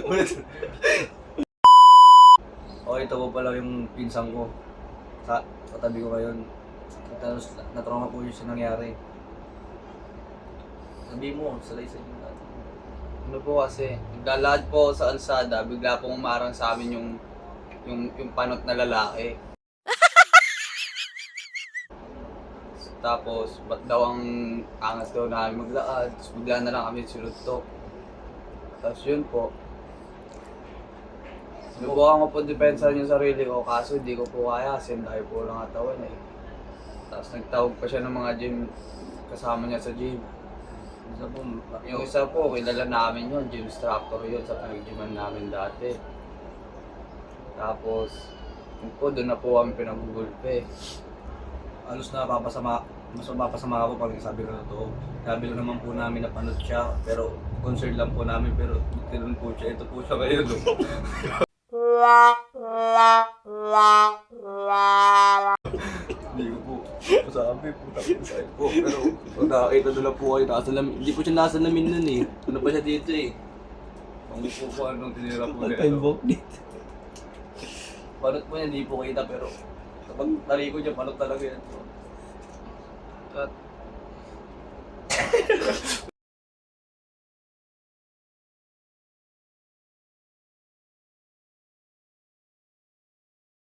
Ulit. Okay, ito po pala yung pinsan ko. Katabi ko ngayon. Tapos natrauma po yun sa nangyari. Sabi mo, salaysay yung natin. Ano po kasi, naglalakad po ako sa alsada, bigla pong umarang sa amin yung panot na lalaki. Tapos, ba't daw ang angas daw namin maglakad, tapos bigla na lang kami sinuntok. Tapos yun po. Sinubukan ko po depensahan yung sarili ko, kaso hindi ko po kaya kasi dahil po lang katawan eh. Tapos nagtawag pa siya ng mga gym kasama niya sa gym. Isa po, Yung isa po, kilala namin yun, gym instructor yun sa pinag-gyman namin dati. Tapos, yun po, doon na po kami pinagugulpe. halos na mas mapapasama ako pag sabi ko na to. Sabi lang naman po namin na panood siya, pero concerned lang po namin, pero tinun po siya. Ito po siya ngayon. Hindi ko po masabi po, tapos ay po. Pero pag nakakita doon lang po kayo, hindi po siya nasalamin nun eh. Ano pa siya dito eh. Kung po po anong tinira po niya. Panot po niya, hindi po kita, pero kapag taliko niya, panot talaga yan. At